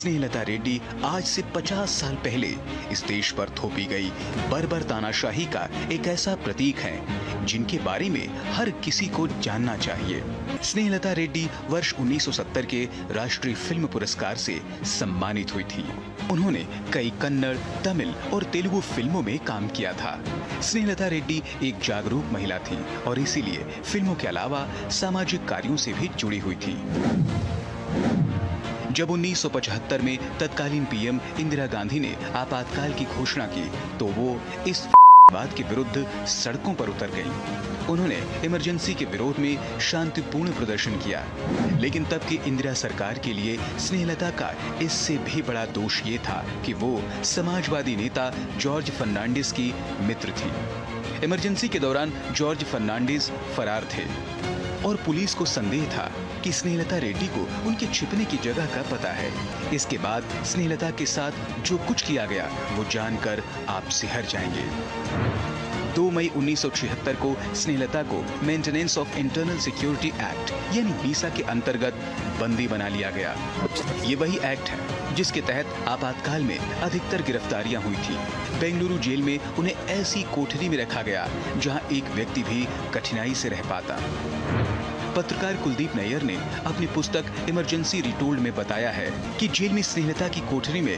स्नेहलता रेड्डी आज से 50 साल पहले इस देश पर थोपी गई बर्बर तानाशाही का एक ऐसा प्रतीक है जिनके बारे में हर किसी को जानना चाहिए। स्नेहलता रेड्डी वर्ष 1970 के राष्ट्रीय फिल्म पुरस्कार से सम्मानित हुई थी। उन्होंने कई कन्नड़, तमिल और तेलुगु फिल्मों में काम किया था। स्नेहलता रेड्डी एक जागरूक महिला थी और इसीलिए फिल्मों के अलावा सामाजिक कार्यों से भी जुड़ी हुई थी। जब 1975 में तत्कालीन पीएम इंदिरा गांधी ने आपातकाल की घोषणा की तो वो इस बात के विरुद्ध सड़कों पर उतर गईं। उन्होंने इमरजेंसी के विरोध में शांतिपूर्ण प्रदर्शन किया, लेकिन तब की इंदिरा सरकार के लिए स्नेहलता का इससे भी बड़ा दोष ये था कि वो समाजवादी नेता जॉर्ज फर्नांडिस की मित्र थी। इमरजेंसी के दौरान जॉर्ज फर्नांडिस फरार थे और पुलिस को संदेह था कि स्नेहलता रेड्डी को उनके छिपने की जगह का पता है। इसके बाद स्नेहलता के साथ जो कुछ किया गया वो जानकर आप सिहर जाएंगे। 2 मई 1976 को स्नेहलता को maintenance of internal security act यानी मीसा के अंतर्गत बंदी बना लिया गया। ये वही एक्ट है जिसके तहत आपातकाल में अधिकतर गिरफ्तारियां हुई थी। बेंगलुरु जेल में उन्हें ऐसी कोठरी में रखा गया जहां एक व्यक्ति भी कठिनाई से रह पाता। पत्रकार कुलदीप नैयर ने अपनी पुस्तक इमरजेंसी रिटोल्ड में बताया है कि जेल में स्नेहलता की कोठरी में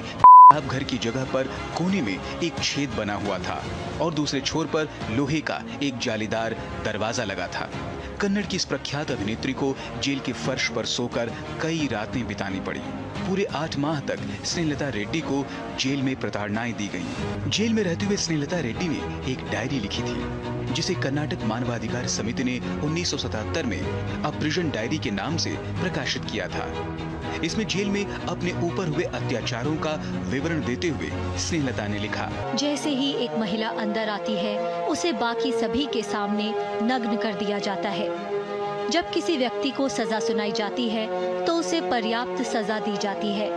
घर की जगह पर कोने में एक छेद बना हुआ था और दूसरे छोर पर लोहे का एक जालीदार दरवाजा लगा था। कन्नड़ की इस प्रख्यात अभिनेत्री को जेल के फर्श पर सोकर कई रातें बितानी पड़ी। पूरे 8 माह तक स्नेहलता रेड्डी को जेल में प्रताड़नाएं दी गईं। जेल में रहते हुए स्नेहलता रेड्डी ने एक डायरी लिखी थी जिसे कर्नाटक मानवाधिकार समिति ने 1977 में अ प्रिजन डायरी के नाम से प्रकाशित किया था। इसमें जेल में अपने ऊपर हुए अत्याचारों का विवरण देते हुए स्नेहलता ने लिखा, जैसे ही एक महिला अंदर आती है उसे बाकी सभी के सामने नग्न कर दिया जाता है। जब किसी व्यक्ति को सजा सुनाई जाती है तो उसे पर्याप्त सजा दी जाती है।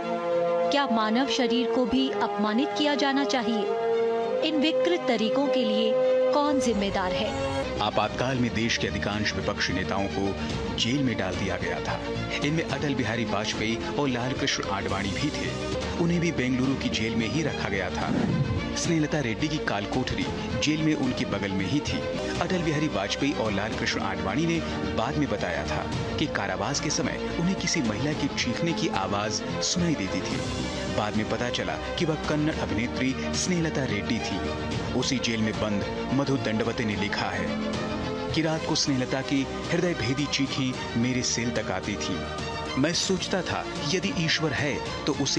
क्या मानव शरीर को भी अपमानित किया जाना चाहिए? इन विकृत तरीकों के लिए कौन जिम्मेदार है? आपातकाल में देश के अधिकांश विपक्षी नेताओं को जेल में डाल दिया गया था। इनमें अटल बिहारी वाजपेयी और लाल कृष्ण आडवाणी भी थे। उन्हें भी बेंगलुरु की जेल में ही रखा गया था। स्नेहलता रेड्डी की काल कोठरी जेल में उनके बगल में ही थी। अटल बिहारी वाजपेयी और लाल कृष्ण आडवाणी ने बाद में बताया था कि कारावास के समय उन्हें किसी महिला के चीखने की आवाज सुनाई देती थी। बाद में पता चला कि वह कन्नड़ अभिनेत्री स्नेहलता रेड्डी थी। उसी जेल में बंद मधु दंडवते ने लिखा है कि रात को स्नेहलता की हृदय भेदी चीखें मेरे सेल तक आती थी। मैं सोचता था यदि ईश्वर है तो उसे